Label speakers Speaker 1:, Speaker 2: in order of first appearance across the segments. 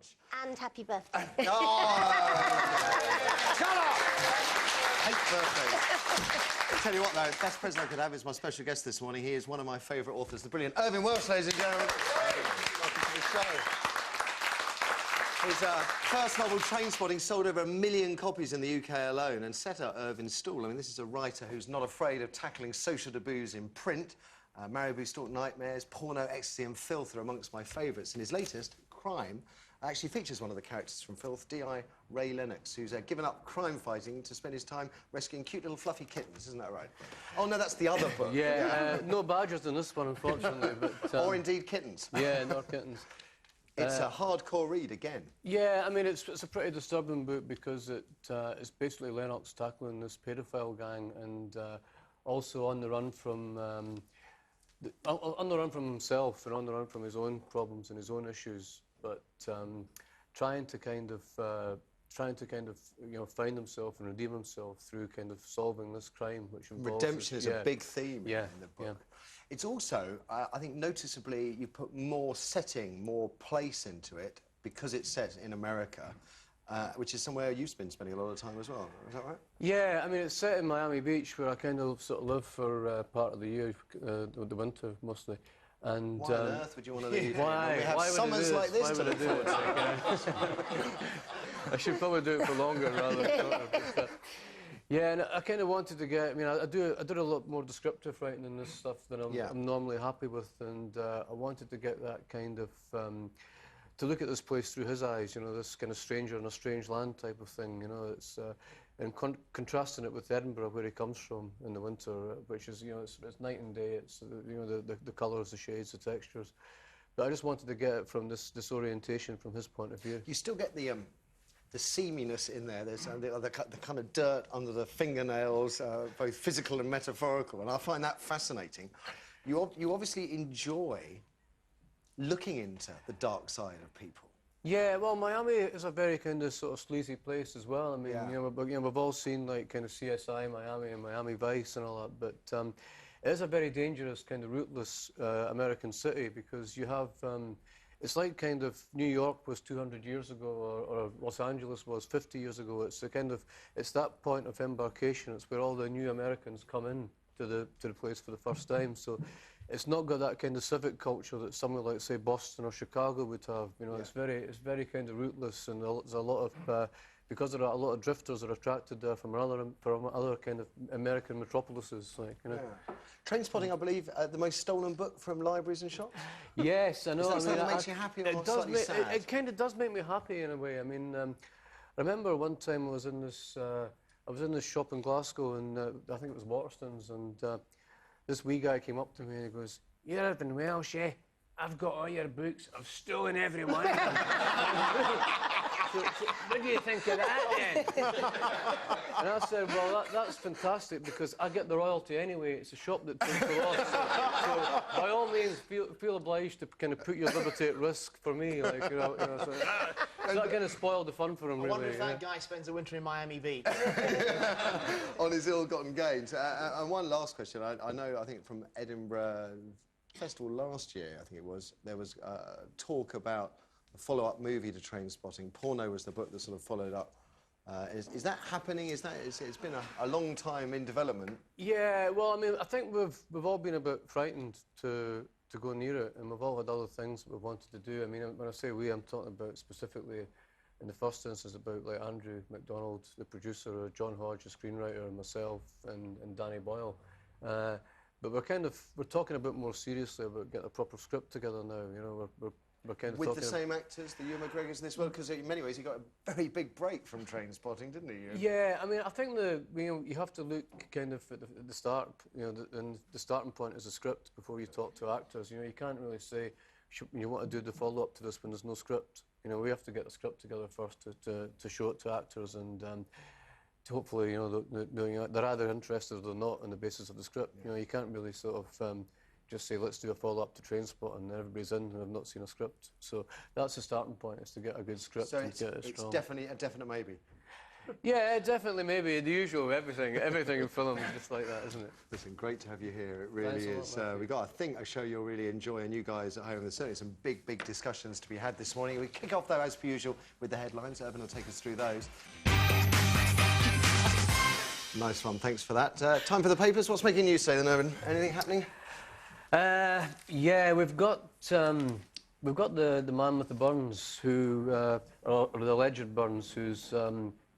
Speaker 1: much.
Speaker 2: And happy birthday.
Speaker 1: Shut up! Hate birthdays. I'll tell you what, though, best present I could have is my special guest this morning. He is one of my favourite authors, the brilliant Irvine Welsh, ladies and gentlemen. Welcome to the show. His first novel, Trainspotting, sold over 1 million copies in the UK alone and set out Irvine's stall. I mean, this is a writer who's not afraid of tackling social taboos in print. Marabou Stalk Nightmares, Porno, Ecstasy and Filth are amongst my favourites. And his latest, Crime, actually features one of the characters from Filth, D.I. Ray Lennox, who's given up crime fighting to spend his time rescuing cute little fluffy kittens, isn't that right? Oh, no, that's the other book.
Speaker 3: Yeah, no badgers in this one, unfortunately. But,
Speaker 1: or indeed kittens.
Speaker 3: Yeah, not kittens.
Speaker 1: It's a hardcore read again.
Speaker 3: Yeah, I mean, it's a pretty disturbing book because it's basically Lennox tackling this paedophile gang and also on the run from himself and on the run from his own problems and his own issues, but trying to kind of you know, find himself and redeem himself through kind of solving this crime, which involves
Speaker 1: redemption is a big theme in the book.
Speaker 3: Yeah.
Speaker 1: It's also, I think, noticeably you put more setting, more place into it because it's set in America, which is somewhere you've been spending a lot of time as well. Is that right?
Speaker 3: Yeah, I mean, it's set in Miami Beach, where I kind of sort of live for part of the year, the winter mostly. And
Speaker 1: why on earth would you want to leave?
Speaker 3: Why?
Speaker 1: We have
Speaker 3: Why
Speaker 1: summers like this to look forward to.
Speaker 3: I should probably do it for longer rather than shorter. But, yeah, and I kind of wanted to get. I mean, I did a lot more descriptive writing in this stuff than I'm normally happy with, and I wanted to get that kind of to look at this place through his eyes. You know, this kind of stranger in a strange land type of thing. You know, it's and contrasting it with Edinburgh, where he comes from in the winter, which is, you know, it's night and day. It's you know, the colours, the shades, the textures. But I just wanted to get it from this disorientation from his point of view.
Speaker 1: You still get the seaminess in there. There's the kind of dirt under the fingernails, both physical and metaphorical, and I find that fascinating. You obviously enjoy looking into the dark side of people.
Speaker 3: Yeah, well, Miami is a very kind of sort of sleazy place as well. I mean, you know, we've all seen like kind of CSI Miami and Miami Vice and all that, but it is a very dangerous kind of rootless American city because you have. It's like kind of New York was 200 years ago, or Los Angeles was 50 years ago. It's it's that point of embarkation. It's where all the new Americans come in to the place for the first time. So it's not got that kind of civic culture that somewhere like, say, Boston or Chicago would have. You know, it's very kind of rootless, and there's a lot of because there are a lot of drifters that are attracted there from other kind of American metropolises, like, you know.
Speaker 1: Yeah. Trainspotting, I believe, the most stolen book from libraries and shops?
Speaker 3: Yes, I know.
Speaker 1: Is that something that makes you happy or slightly sad?
Speaker 3: It kind of does make me happy in a way. I mean, I remember one time I was in this shop in Glasgow, and I think it was Waterstones, and this wee guy came up to me and he goes, "You're Irvine Welsh, eh? I've got all your books. I've stolen every one of them." So, what do you think of that, then? And I said, well, that's fantastic, because I get the royalty anyway. It's a shop that takes the loss. So by all means, feel obliged to kind of put your liberty at risk for me. Like, you know so that kind of spoiled the fun for him, really. I
Speaker 4: wonder if that guy spends a winter in Miami Beach.
Speaker 1: On his ill-gotten gains. And one last question. I think from Edinburgh Festival last year, I think it was, there was talk about a follow-up movie to Trainspotting. Porno was the book that sort of followed up. Is that happening? It's been a long time in development.
Speaker 3: Yeah, well, I mean, I think we've all been a bit frightened to go near it, and we've all had other things that we've wanted to do. I mean, when I say we, I'm talking about specifically, in the first instance, about like Andrew MacDonald, the producer, or John Hodge, the screenwriter, and myself, and Danny Boyle. But we're talking a bit more seriously about getting a proper script together now. You know, we're kind of
Speaker 1: with the same actors, the Ewan McGregors in this one, because in many ways he got a very big break from Trainspotting, didn't he?
Speaker 3: Yeah, I mean, I think you have to look kind of at the start, you know, and the starting point is the script before you talk to actors. You know, you can't really say you want to do the follow-up to this when there's no script. You know, we have to get the script together first to show it to actors, and to hopefully, you know, they're either interested or not on the basis of the script. You know, you can't really sort of just say, let's do a follow-up to Trainspotting, and everybody's in and have not seen a script. So that's the starting point, is to get a good script.
Speaker 1: So
Speaker 3: and get it
Speaker 1: it's
Speaker 3: strong.
Speaker 1: definitely a definite maybe.
Speaker 3: Yeah, definitely, maybe the usual. Everything in film is just like that, isn't it?
Speaker 1: Listen, great to have you here. It really
Speaker 3: Thanks a lot,
Speaker 1: is.
Speaker 3: Matthew.
Speaker 1: We got, I think, a show you'll really enjoy, and you guys at home. There's certainly some big, big discussions to be had this morning. We kick off, though, as per usual, with the headlines. Irvine will take us through those. Nice one, thanks for that. Time for the papers. What's making news today, then, Irvine? Anything happening?
Speaker 3: Yeah, we've got the man with the burns, who, or the alleged burns, who's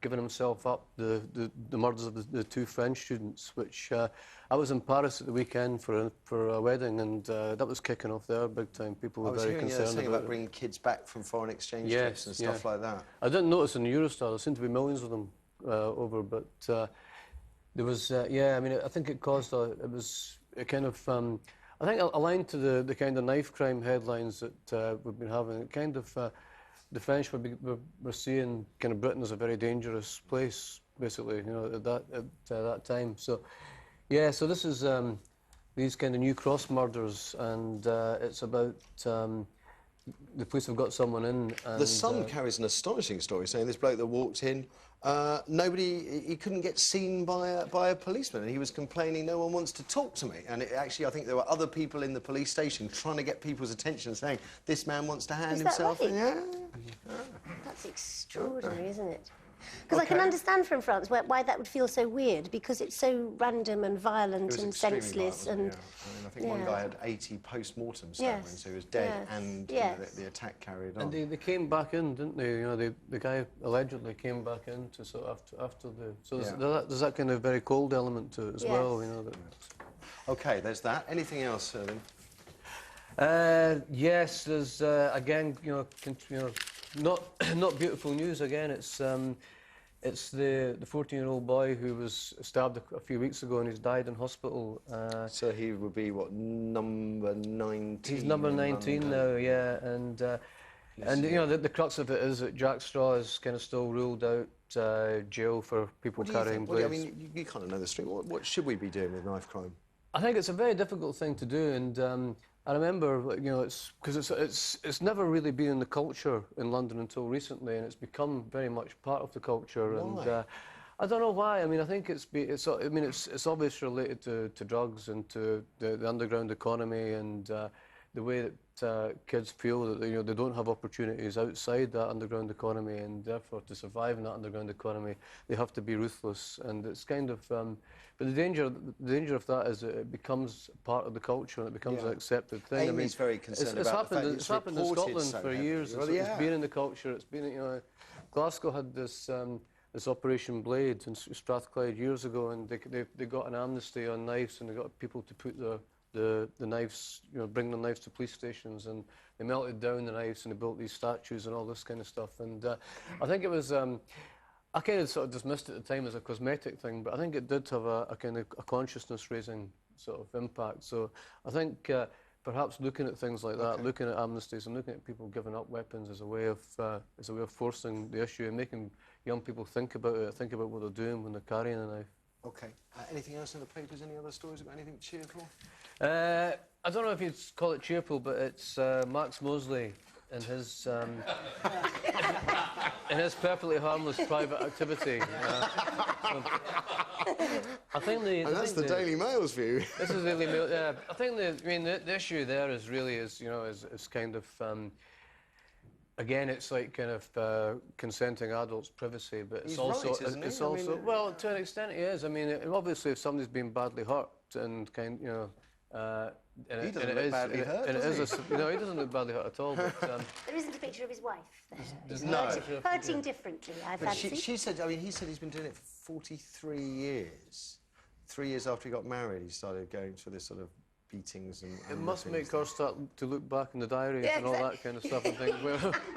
Speaker 3: given himself up the murders of the two French students. Which I was in Paris at the weekend for a wedding, and that was kicking off there big time. People were very concerned
Speaker 1: about
Speaker 3: it.
Speaker 1: Bringing kids back from foreign exchange trips and stuff like that.
Speaker 3: I didn't notice in the Eurostar. There seemed to be millions of them over, but there was, yeah. I mean, I think it caused it was a kind of. I think aligned to the kind of knife crime headlines that we've been having. It kind of the French were seeing kind of Britain as a very dangerous place, basically. You know, at that time. So, yeah. So this is these kind of new cross murders, and it's about. The police have got someone in. And,
Speaker 1: the Sun carries an astonishing story saying this bloke that walked in, he couldn't get seen by a policeman, and he was complaining, no one wants to talk to me. And actually, I think there were other people in the police station trying to get people's attention, saying, this man wants to hand himself in.
Speaker 2: Right? Yeah. That's extraordinary, isn't it? Because I can understand from France why that would feel so weird, because it's so random and violent and senseless.
Speaker 1: Violent, yeah. I mean, I think one guy had 80 post-mortem statements, so he was dead, and you know, the attack carried on.
Speaker 3: And they came back in, didn't they? You know, the guy allegedly came back in to sort of after the. So there's that kind of very cold element to it as well. You know. That,
Speaker 1: OK, there's that. Anything else, Irvine?
Speaker 3: Yes, there's again, not beautiful news again. It's the 14-year-old boy who was stabbed a few weeks ago, and he's died in hospital.
Speaker 1: So he would be what, number 19?
Speaker 3: He's number 19 now, yeah, and you know the crux of it is that Jack Straw is kind of still ruled out jail for people carrying blades.
Speaker 1: I mean, you kind of know the story. What should we be doing with knife crime?
Speaker 3: I think it's a very difficult thing to do, and I remember, you know, it's never really been in the culture in London until recently, and it's become very much part of the culture.
Speaker 1: Why?
Speaker 3: And I don't know why. I mean, I think it's obviously related to drugs and to the underground economy and the way that kids feel that they don't have opportunities outside that underground economy, and therefore to survive in that underground economy they have to be ruthless. And it's kind of but the danger of that is that it becomes part of the culture and it becomes an accepted thing.
Speaker 1: Amy's very concerned about the fact
Speaker 3: it's happened in Scotland for years. It's been in the culture. It's been, you know, Glasgow had this this Operation Blade in Strathclyde years ago, and they got an amnesty on knives, and they got people to put the knives, you know, bring the knives to police stations, and they melted down the knives and they built these statues and all this kind of stuff. And I think it was. I kind of sort of dismissed it at the time as a cosmetic thing, but I think it did have a kind of a consciousness-raising sort of impact. So I think perhaps looking at things like that, looking at amnesties and looking at people giving up weapons as a way of forcing the issue and making young people think about it, think about what they're doing when they're carrying a knife.
Speaker 1: OK. Anything else in the papers? Any other stories about anything cheerful?
Speaker 3: I don't know if you'd call it cheerful, but it's Max Mosley and his in his perfectly harmless private activity. I think that's
Speaker 1: the Daily Mail's view.
Speaker 3: This is Daily Mail. Yeah, I think the issue there is really is kind of again, it's like kind of consenting adults' privacy, but it's also
Speaker 1: right, isn't he?
Speaker 3: it's also well, to an extent it is. I mean, obviously if somebody's been badly hurt and
Speaker 1: he doesn't look badly hurt, does he?
Speaker 3: No, he doesn't look badly hurt at all. But,
Speaker 2: there isn't a picture of his wife there.
Speaker 3: There's
Speaker 2: Hurting differently, I fancy.
Speaker 1: She said, I mean, he said he's been doing it for 43 years. 3 years after he got married, he started going for this sort of beatings and
Speaker 3: it must make her start to look back in the diaries and all that kind of stuff and think,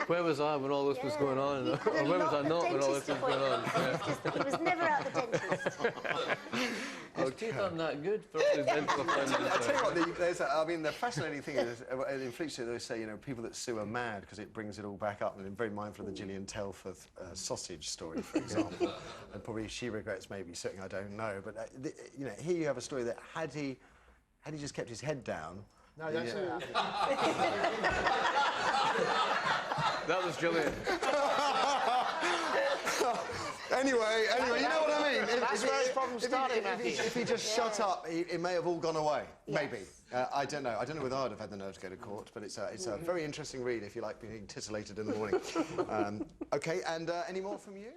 Speaker 3: where was I when all this was going on? Or where was I not when all this was going on?
Speaker 2: He was never at the dentist.
Speaker 3: His teeth aren't that good for his dental appointments.
Speaker 1: I tell you what, I mean, the fascinating thing is, in Fleet they say, you know, people that sue are mad because it brings it all back up. And I'm very mindful of the Gillian Telford sausage story, for example. And probably she regrets maybe suing, I don't know. But, you know, here you have a story that had he just kept his head down...
Speaker 4: No, that's it.
Speaker 3: That was Gillian.
Speaker 1: Anyway, you know what I mean?
Speaker 4: That's where his problem started, Matthew.
Speaker 1: If he just shut up, it may have all gone away.
Speaker 2: Yes.
Speaker 1: Maybe. I don't know. I don't know whether I'd have had the nerve to go to court, but it's a very interesting read if you like being titillated in the morning. OK, and any more from you?